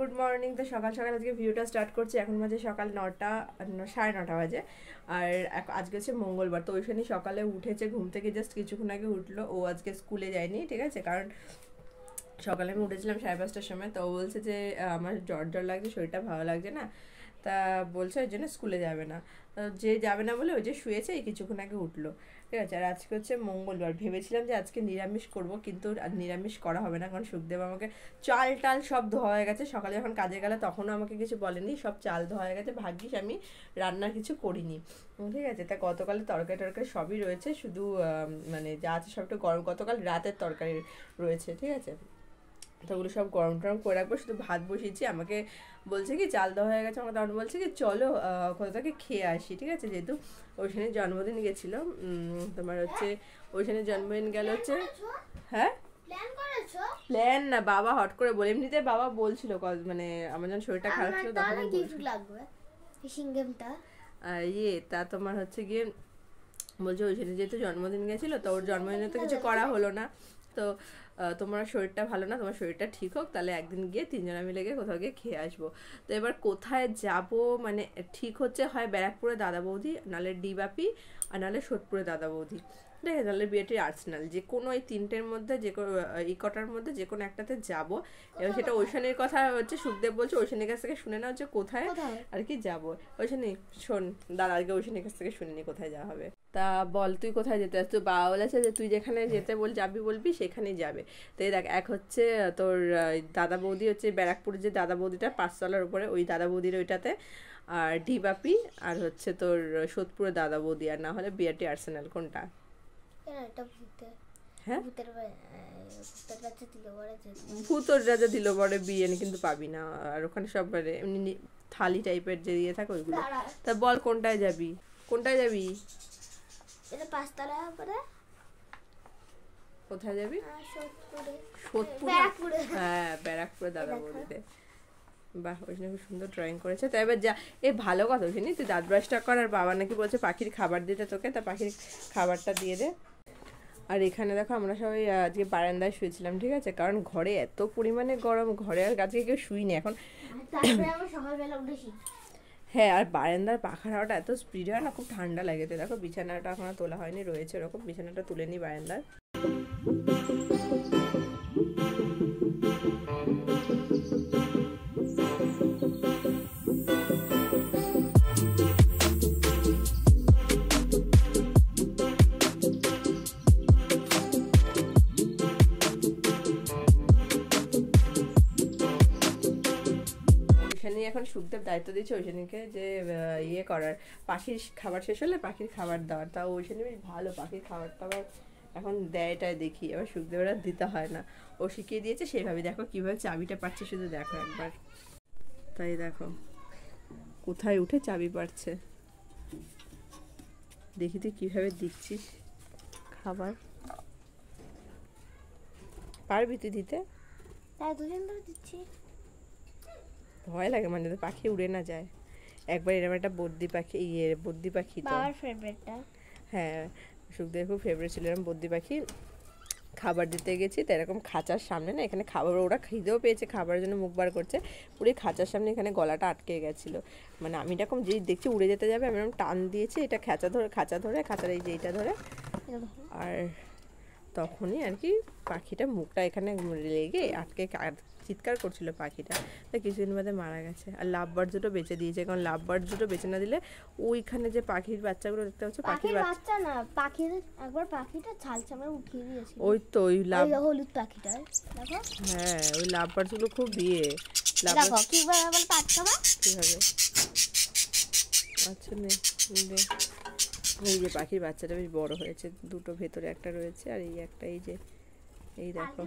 Good morning. তো সকাল সকাল আজকে ভিডিওটা স্টার্ট করছি। এখন বাজে সকাল 9টা, 9:30 বাজে। আর আজকে হচ্ছে মঙ্গলবার। তো ওইখানে সকালে উঠেছে, ঘুম থেকে জাস্ট কিছুক্ষণ আগে উঠলো। ও আজকে স্কুলে যায়নি, ঠিক আছে, কারণ সকালে আমি উঠেছিলাম 5:30টার সময়। তো ও বলছে যে আমার জ্বর জ্বর লাগছে, শরীরটা ভালো লাগছে না, তা বলছে ওই জন্য স্কুলে যাবে না। যে যাবে না বলে ওই যে শুয়েছে, এই কিছুক্ষণ আগে উঠলো, ঠিক আছে। আর আজকে হচ্ছে মঙ্গলবার, ভেবেছিলাম যে আজকে নিরামিষ করব, কিন্তু আর নিরামিষ করা হবে না, কারণ সুখদেব আমাকে চাল টাল সব ধোয়া হয়ে গেছে। সকালে যখন কাজে গেলে তখনও আমাকে কিছু বলেনি, সব চাল ধোয়া হয়ে গেছে। ভাগ্যিস আমি রান্নার কিছু করিনি, ঠিক আছে। তা গতকালের তরকারি টরকারি সবই রয়েছে, শুধু মানে যা আছে সব একটু গরম, গতকাল রাতের তরকারি রয়েছে, ঠিক আছে। তো ওগুলো সব গরম টরম করে রাখবো। শুধু ভাত বসিয়েছি, আমাকে বলছে কি চাল দেওয়া হয়ে গেছে, আমাকে তখন বলছে কি চলো কোথা থেকে খেয়ে আসি, ঠিক আছে, যেহেতু ওইখানে জন্মদিন গেছিলো। তোমার হচ্ছে ওইখানে জন্মদিন গেল হচ্ছে। হ্যাঁ, প্ল্যান না, বাবা হট করে বলে, এমনিতে বাবা বলছিল মানে আমার যখন শরীরটা খারাপ ছিল তখন ইয়ে তা তোমার হচ্ছে গিয়ে বলছে ওইখানে যেহেতু জন্মদিন গেছিলো, তো ওর জন্মদিনে তো কিছু করা হলো না। তো তোমার শরীরটা ভালো না, তোমার শরীরটা ঠিক হোক, তাহলে একদিন গিয়ে তিনজনে মিলে গিয়ে কোথাও গিয়ে খেয়ে আসবো। তো এবার কোথায় যাব মানে ঠিক হচ্ছে, হয় ব্যারাকপুরে দাদা বৌদি, নাহলে ডিবাপি, আর নাহলে সোদপুরে দাদা বৌদি, ঠিক আছে, তাহলে বিয়েটির আর্সেনাল, যে কোনো এই তিনটের মধ্যে যে কোনো এই কটার মধ্যে যে কোনো একটাতে যাবো। এবার সেটা ঐশানের কথা হচ্ছে, সুখদেব বলছে ঐশানের কাছ থেকে শুনে নাও যে কোথায় আর কি যাবো। ঐশানি শোন, দাঁড়া, আগে ঐশানের কাছ থেকে শুনে নি কোথায় যাওয়া হবে। তা বল তুই কোথায় যেতে চাস? তুই বাবা বলেছে যে তুই যেখানে যেতে যাবি বলবি সেখানেই যাবে। তো এই দেখ, এক হচ্ছে তোর দাদা বৌদি হচ্ছে ব্যারাকপুরের যে দাদা বৌদিটা 5 তলার উপরে, ওই দাদা বৌদির ওইটাতে, আর ডিবাপি, আর হচ্ছে তোর সোদপুরের দাদা বৌদি, আর না হলে বিআরটি আর্সেনাল। কোনটা? হ্যাঁ, ভূতর রাজা দিল বড় বিয়ে কিন্তু পাবি না। আর ওখানে সব এমনি থালি টাইপের যে দিয়ে থাকে ওইগুলো। তা বল কোনটায় যাবি, কোনটায় যাবি? কোথায় যাবি? সোদপুর। হ্যাঁ, ব্যারাকপুরে দাদা বৌদিতে। বাহ, ওইখানে খুব সুন্দর ড্রয়িং করেছে। তো এবার যা, ভালো কথা ওইখানে তুই দাঁত ব্রাশটা কর। আর বাবা নাকি বলছে পাখির খাবার দিতে তোকে, তা পাখির খাবারটা দিয়ে দে। আর এখানে দেখো আমরা সবাই আজকে বারান্দায় শুয়েছিলাম, ঠিক আছে, কারণ ঘরে এত পরিমাণে গরম, ঘরে আর আজকে কেউ শুইনি এখন। হ্যাঁ, আর বারান্দার পাখার হাওয়াটা এত স্পিড হয় না, খুব ঠান্ডা লাগে। তো দেখো বিছানাটা এখনো তোলা হয়নি, রয়েছে ওরকম, বিছানাটা তুলে নি বারান্দার। এখন সুখদেব দায়িত্ব দিচ্ছে ওইখানকে যে ইয়ে করার, পাখির খাবার শেষ হলে পাখির খাবার দেওয়ার। তাও ওইখানে বেশ ভালো পাখির খাবার টাবার এখন দেয়টায় দেখি। এবার সুখদেবের আর দিতে হয় না, ও শিখিয়ে দিয়েছে সেইভাবে। দেখো কিভাবে চাবিটা পাচ্ছে, শুধু দেখো একবার। তাই দেখো কোথায় উঠে চাবি পাচ্ছে, দেখি তুই কিভাবে দিচ্ছিস খাবার। পারবি তুই দিতে? তাই দুজন ধরে দিচ্ছি। ভয় লাগে মানে পাখি উড়ে না যায়। একবার এরকম একটা বদ্যি পাখি, বদ্যি পাখি তো বাবার ফেভারিটটা। হ্যাঁ, সুখদেব খুব ফেভারিট ছিল এরকম বদ্যি পাখি। খাবার দিতে গেছি, তো এরকম খাঁচার সামনে না, এখানে খাবার, ওরা খিদেও পেয়েছে, খাবারের জন্য মুখ বার করছে, পুরো খাঁচার সামনে এখানে গলাটা আটকে গেছিলো। মানে আমি এরকম যেই দেখছি উড়ে যেতে যাবে, আমি এরকম টান দিয়েছি, এটা খাঁচা ধরে খাঁচার এই যে এইটা ধরে, আর তখনই আর কি পাখিটা মুখটা এখানে লেগে আটকে চিৎকার করছিল পাখিটা। তা কিছুদিন বাদে মারা গেছে। আর লাভ বার্ড দুটো বেঁচে দিয়েছে, কারণ লাভ বার্ড দুটো বেঁচে না দিলে ওইখানে যে পাখির বাচ্চাগুলো দেখতে পাচ্ছ, পাখির বাচ্চা না, পাখির একবার পাখিটা ছাল চামড়া উঠিয়ে দিয়েছিল। ওই তো ওই লাভ, হলুদ পাখিটা দেখো। হ্যাঁ, ওই লাভ বার্ডগুলো খুব বিয়ে। দেখো কিভাবে বল পাটকাবা কিভাবে। আচ্ছা নে, এই যে পাখির বাচ্চাটা বেশ বড় হয়েছে, দুটো ভেতরে একটা রয়েছে, আর এই একটা, এই যে এই দেখো।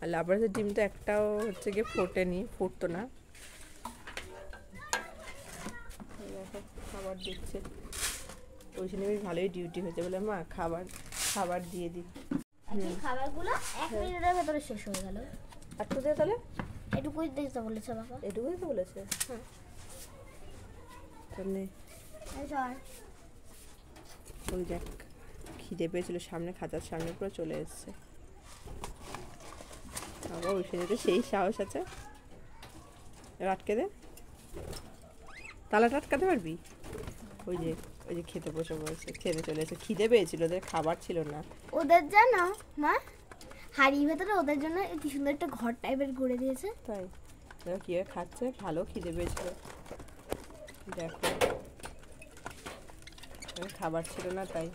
আর লাভার্সের ডিম তো একটাও হচ্ছে গিয়ে ফোটেনি, ফুটতো না। দেখো খাবার দিচ্ছে, ওই জন্য বেশ ভালোই ডিউটি হয়েছে। বলে মা খাবার দিয়ে দিই। খাবারগুলো 1 মিনিটের ভেতরে শেষ হয়ে গেল। একটু দে তাহলে, এটুকুই দিতে বলেছে বাবা। এটুকুই তো বলেছে। হ্যাঁ, ওই দেখ খিদে পেয়েছিল, সামনে খাঁচার সামনে পুরো চলে এসছে। বাবা ঐশানীতে সেই সাহস আছে, এবার আটকে দে, তালাটা আটকাতে পারবি? ওই যে খেতে বসে বলছে, খেতে চলে এসে, খিদে পেয়েছিল, ওদের খাবার ছিল না। ওদের জানো মা হাড়ির ভেতরে ওদের জন্য কি সুন্দর একটা ঘর টাইপের করে দিয়েছে। তাই ওরা কীভাবে খাচ্ছে, ভালো খিদে পেয়েছিল। দেখো খাবার ছিল না তাই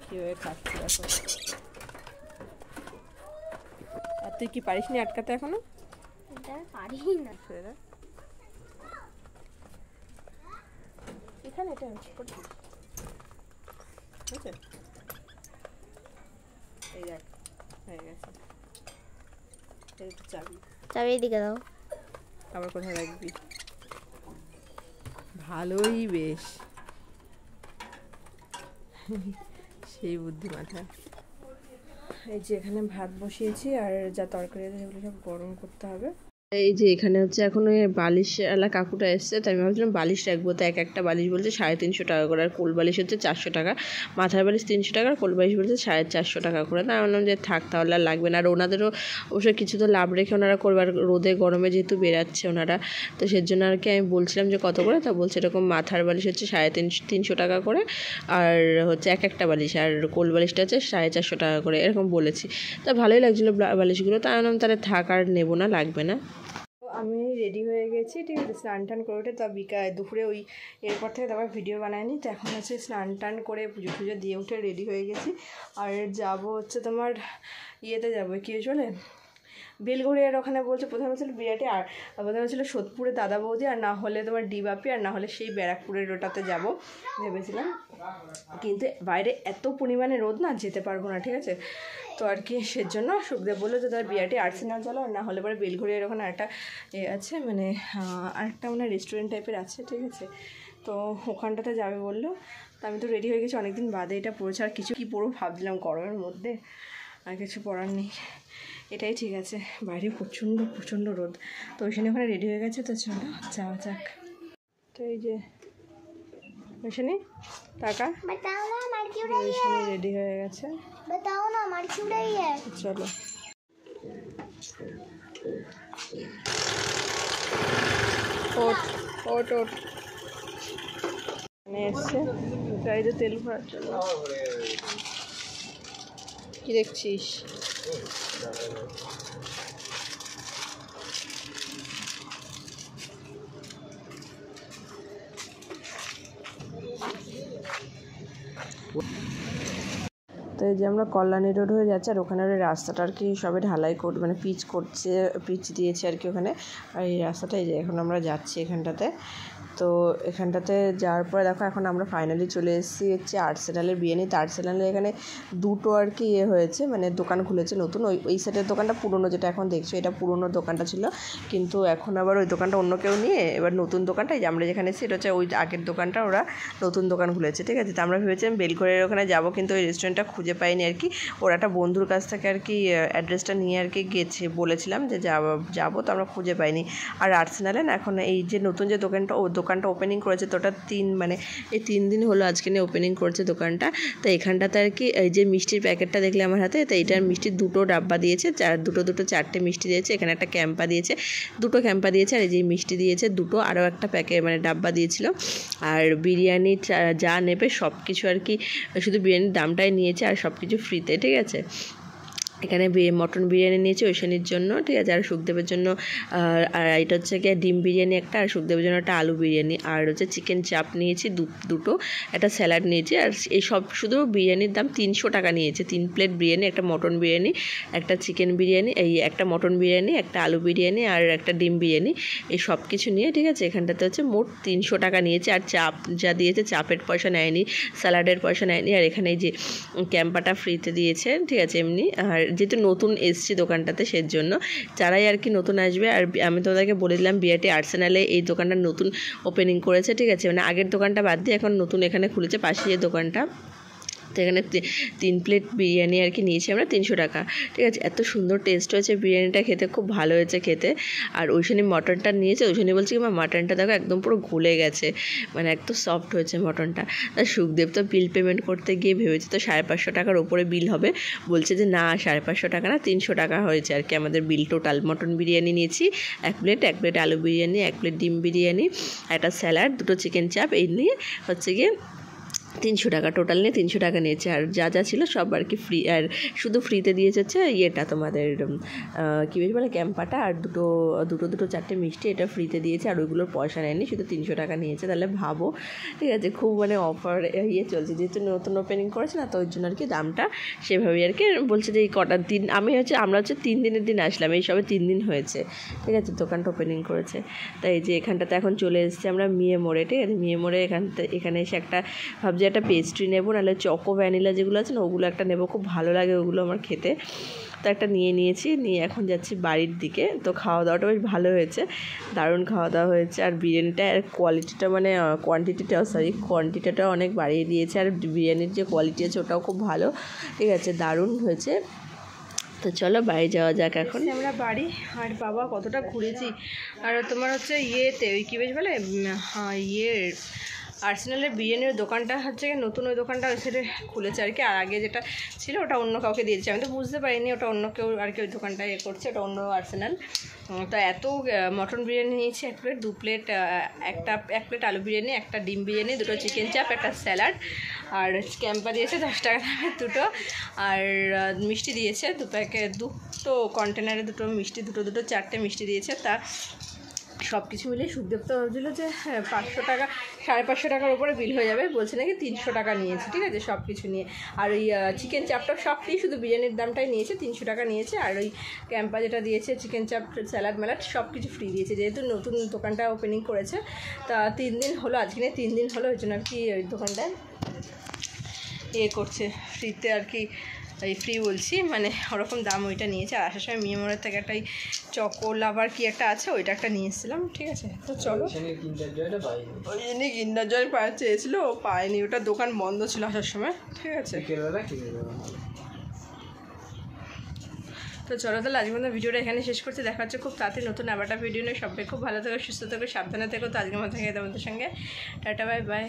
কীভাবে খাচ্ছে দেখো। আর তুই কি পারিস নি আটকাতে এখনো? এটা পারি না। এখানে এটা এই দেখ হয়ে গেছে। একটু চাবি এদিকে দাও। আবার কোথায় রাখবি? ভালোই বেশ, সেই বুদ্ধি মাথায়। এই যে এখানে ভাত বসিয়েছি, আর যা তরকারি আছে সেগুলো সব গরম করতে হবে। এই যে এখানে হচ্ছে এখন ওই বালিশ এলা কাকুটা এসছে, তাই আমি ভাবছিলাম বালিশ রাখবো, তো একটা বালিশ বলছে 350 টাকা করে, আর কোল বালিশ হচ্ছে 400 টাকা, মাথার বালিশ 300 টাকা, আর কোল বালিশ বলছে 450 টাকা করে। তাই বললাম যে থাক তাহলে আর লাগবে না। আর ওনাদেরও অবশ্যই কিছু তো লাভ রেখে ওনারা করবে, আর রোদে গরমে যেহেতু বেরাচ্ছে ওনারা, তো সেজন্য আর কি আমি বলছিলাম যে কত করে, তা বলছে এরকম মাথার বালিশ হচ্ছে 350 টাকা করে, আর হচ্ছে একটা বালিশ, আর কোল বালিশটা হচ্ছে 450 টাকা করে, এরকম বলেছি। তা ভালোই লাগছিলো বালিশগুলো, তাই বললাম তাহলে থাক আর নেবো না, লাগবে না। আমি রেডি হয়ে গেছি, ঠিক আছে, স্নান টান করে উঠে, তা দুপুরে ওই এরপর থেকে তারপর ভিডিও বানায়নি, তো এখন হচ্ছে স্নান টান করে পুজো টুজো দিয়ে উঠে রেডি হয়ে গেছি। আর যাবো হচ্ছে তোমার ইয়েতে যাবো, কি চলে বেলঘড়িয়ার ওখানে বলছে, প্রথমে ছিল বিরাটে, আর প্রথমে ছিল সোদপুরে দাদা বৌদি, আর না হলে তোমার ডিবাপি, আর না হলে সেই ব্যারাকপুরের ওটাতে যাব ভেবেছিলাম, কিন্তু বাইরে এত পরিমাণে রোদ না, যেতে পারবো না, ঠিক আছে। তো আর কি সেজন্য সুখদেব বললো যে তার বিরাটে আর্সেনাল চলো, আর না হলে পরে বেলঘড়িয়ার ওখানে একটা আছে, মানে আরেকটা মানে রেস্টুরেন্ট টাইপের আছে, ঠিক আছে, তো ওখানটাতে যাবে বললো। তো আমি তো রেডি হয়ে গেছি, অনেকদিন বাদে এটা পড়েছে, আর কিছু কি পরবো ভাবছিলাম, গরমের মধ্যে আর কিছু পরার নেই, এটাই ঠিক আছে। বাইরে প্রচণ্ড রোদ, তো ওইখানে ওখানে রেডি হয়ে গেছে, তো চলো যাওয়া যাক। তো এই যে ওইখানে টাকা ওইখানে রেডি হয়ে গেছে, চলো ওট এসছে গাড়িতে তেল ভরার জন্য। কি দেখছিস? তো এই যে আমরা কল্যাণী রোড হয়ে যাচ্ছি, আর ওখানে রাস্তাটা আর কি সবে ঢালাই মানে পিচ দিয়েছে আর কি ওখানে, আর এই রাস্তাটা এই যে এখন আমরা যাচ্ছি এখানটাতে। তো এখানটাতে যাওয়ার পরে দেখো এখন আমরা ফাইনালি চলে এসেছি হচ্ছে আর্সেনালের বিরিয়ানি। তো আর্সেনালের এখানে দুটো আর কি হয়েছে, মানে দোকান খুলেছে নতুন। ওই সাইডের দোকানটা পুরনো, যেটা এখন দেখছো এটা পুরনো দোকানটা ছিল, কিন্তু এখন আবার ওই দোকানটা অন্য কেউ নিয়ে এবার নতুন দোকানটা, এই যে আমরা যেখানে এসেছি এটা হচ্ছে ওই আগের দোকানটা, ওরা নতুন দোকান খুলেছে, ঠিক আছে। তো আমরা ভেবেছিলাম বেলঘড়িয়ার ওখানে যাবো, কিন্তু ওই রেস্টুরেন্টটা খুঁজে পাইনি আর কি। ওর একটা বন্ধুর কাছ থেকে আর কি অ্যাড্রেসটা নিয়ে আর কি গেছে, বলেছিলাম যে যাবো, তো আমরা খুঁজে পাইনি। আর আর্সেনালে না এখন এই যে নতুন যে দোকানটা ওপেনিং করেছে, তো ওটা এই 3 দিন হলো আজকে নিয়ে ওপেনিং করেছে দোকানটা। তো এখানটাতে আর কি এই যে মিষ্টির প্যাকেটটা দেখলে আমার হাতে, তো এইটার মিষ্টির 2টো ডাব্বা দিয়েছে, দুটো 4টে মিষ্টি দিয়েছে, এখানে একটা ক্যাম্পা দিয়েছে, 2টো ক্যাম্পা দিয়েছে, আর এই যে মিষ্টি দিয়েছে 2টো, আরও একটা প্যাকেট মানে ডাব্বা দিয়েছিল। আর বিরিয়ানি যা নেবে সব কিছু আর কি, শুধু বিরিয়ানির দামটাই নিয়েছে, আর সব কিছু ফ্রিতে, ঠিক আছে। এখানে মটন বিরিয়ানি নিয়েছি ঐশানীর জন্য, ঠিক আছে, আর সুখদেবের জন্য, আর এটা হচ্ছে গিয়ে ডিম বিরিয়ানি একটা, আর সুখদেবের জন্য একটা আলু বিরিয়ানি, আর হচ্ছে চিকেন চাপ নিয়েছি দুটো, একটা স্যালাড নিয়েছি। আর এই সব শুধু বিরিয়ানির দাম 300 টাকা নিয়েছে, 3 প্লেট বিরিয়ানি, একটা মটন বিরিয়ানি, একটা চিকেন বিরিয়ানি, এই একটা মটন বিরিয়ানি, একটা আলু বিরিয়ানি, আর একটা ডিম বিরিয়ানি, এই সব কিছু নিয়ে, ঠিক আছে। এখানটাতে হচ্ছে মোট 300 টাকা নিয়েছে। আর চাপ যা দিয়েছে, চাপের পয়সা নেয়নি, স্যালাডের পয়সা নেয়নি, আর এখানে এই যে ক্যাম্পাটা ফ্রিতে দিয়েছে, ঠিক আছে, এমনি। আর যেহেতু নতুন এসছি দোকানটাতে, সেজন্য যারাই আর কি নতুন আসবে, আর আমি তোমাদেরকে বলে দিলাম বিআরটি আর্সেনালে এই দোকানটা নতুন ওপেনিং করেছে, ঠিক আছে, মানে আগের দোকানটা বাদ দিয়ে এখন নতুন এখানে খুলেছে পাশে যে দোকানটা। তো এখানে 3 প্লেট বিরিয়ানি আর কি নিয়েছি আমরা 300 টাকা, ঠিক আছে। এত সুন্দর টেস্ট হয়েছে বিরিয়ানিটা, খেতে খুব ভালো হয়েছে খেতে। আর ওইখানে মটনটা নিয়েছে, ওইখানে বলছি কি মাটনটা দেখো একদম পুরো গলে গেছে, মানে একদম সফট হয়েছে মটনটা। আর সুখদেব তো বিল পেমেন্ট করতে গিয়ে ভেবেছে তো 550 টাকার ওপরে বিল হবে, বলছে যে না 550 টাকা না 300 টাকা হয়েছে আর কি আমাদের বিল টোটাল। মটন বিরিয়ানি নিয়েছি 1 প্লেট আলু বিরিয়ানি, 1 প্লেট ডিম বিরিয়ানি, একটা স্যালাড, 2টো চিকেন চাপ, এই নিয়ে হচ্ছে গিয়ে 300 টাকা, টোটাল নিয়ে 300 টাকা নিয়েছে। আর যা যা ছিল সব আর কি ফ্রি, আর শুধু ফ্রিতে দিয়েছে হচ্ছে ইয়েটা তোমাদের কী বেশ বলে ক্যাম্পাটা, আর দুটো 4টে মিষ্টি, এটা ফ্রিতে দিয়েছে। আর ওইগুলোর পয়সা নেয়নি, শুধু 300 টাকা নিয়েছে। তাহলে ভাবো, ঠিক আছে, খুব মানে অফার চলছে, যেহেতু নতুন ওপেনিং করেছে না, তো ওই জন্য আর কি দামটা সেভাবেই আর কি বলছে যে এই কটার দিন আমরা হচ্ছে 3 দিনের দিন আসলাম, এই সবে 3 দিন হয়েছে, ঠিক আছে, দোকানটা ওপেনিং করেছে। তাই এই যে এখানটাতে এখন চলে এসেছি আমরা মিয়ে মোড়ে, ঠিক আছে। মিয়ে মোড়ে এখানে এসে একটা ভাবছি একটা পেস্ট্রি নেবো, নাহলে চকো ভ্যানিলা যেগুলো আছে না ওগুলো একটা নেবো, খুব ভালো লাগে ওগুলো আমার খেতে। তো একটা নিয়েছি, এখন যাচ্ছি বাড়ির দিকে। তো খাওয়া দাওয়াটা বেশ ভালো হয়েছে, দারুণ খাওয়া দাওয়া হয়েছে। আর বিরিয়ানিটা আর কোয়ালিটিটা মানে কোয়ান্টিটিটাও অনেক বাড়িয়ে দিয়েছে। আর বিরিয়ানির যে কোয়ালিটি আছে ওটাও খুব ভালো, ঠিক আছে, দারুণ হয়েছে। তো চলো বাড়ি যাওয়া যাক এখন। আমরা বাড়ি, আর বাবা কতটা ঘুরেছি। আর তোমার হচ্ছে ইয়েতে ওই কী বেশ বলে আর্সেনালের বিরিয়ানির দোকানটা হচ্ছে নতুন, ওই দোকানটা ওই সাইডে খুলেছে আর কি। আর আগে যেটা ছিল ওটা অন্য কাউকে দিয়েছে, আমি তো বুঝতে পারিনি ওটা অন্য কেউ আর কি ওই দোকানটা করছে, ওটা অন্য আর্সেনাল। তো এত মটন বিরিয়ানি নিয়েছি 1 প্লেট, 2 প্লেট, 1 প্লেট আলু বিরিয়ানি, একটা ডিম বিরিয়ানি, 2টো চিকেন চাপ, একটা স্যালাড, আর ক্যাম্পা দিয়েছে 10 টাকা দামের 2টো, আর মিষ্টি দিয়েছে 2 কন্টেনারে 2টো মিষ্টি, 2টো 4টে মিষ্টি দিয়েছে। তা সব কিছু মিলিয়ে সুখদেব তো ভাবছিলো যে 500 টাকা 550 টাকার উপরে বিল হয়ে যাবে, বলছে নাকি 300 টাকা নিয়েছে, ঠিক আছে, সব কিছু নিয়ে। আর ওই চিকেন চাপটা সব ফ্রি, শুধু বিরিয়ানির দামটাই নিয়েছে 300 টাকা নিয়েছে। আর ওই ক্যাম্পা যেটা দিয়েছে চিকেন চাপ, স্যালাড ম্যালাড সব কিছু ফ্রি দিয়েছে, যেহেতু নতুন দোকানটা ওপেনিং করেছে। তা 3 দিন হলো, আজকে নিয়ে 3 দিন হলো, ওই জন্য আর কি ওই দোকানটায় করছে ফ্রিতে আর কি, এই ফ্রি বলছি মানে ওরকম দাম ওইটা নিয়েছে। আর আসার সময় মিয়ে মোড়ের থেকে একটা চকো লাভার কি একটা আছে, ওইটা একটা নিয়ে এসেছিলাম, ঠিক আছে। তো চলো, ওই জন্যই কিন্ডার জয় চেয়েছিল, ও পায়নি, ওটা দোকান বন্ধ ছিল আসার সময়, ঠিক আছে। তো চলো তাহলে আজকের মতো ভিডিওটা এখানে শেষ করছি, দেখা হচ্ছে খুব তাড়াতাড়ি নতুন আবার একটা ভিডিও নিয়ে। সবাই খুব ভালো থেকো, সুস্থ থেকো, সাবধানে থেকো। তো আজকের মতো থেকে তোমাদের সঙ্গে টাটা, বাই বাই।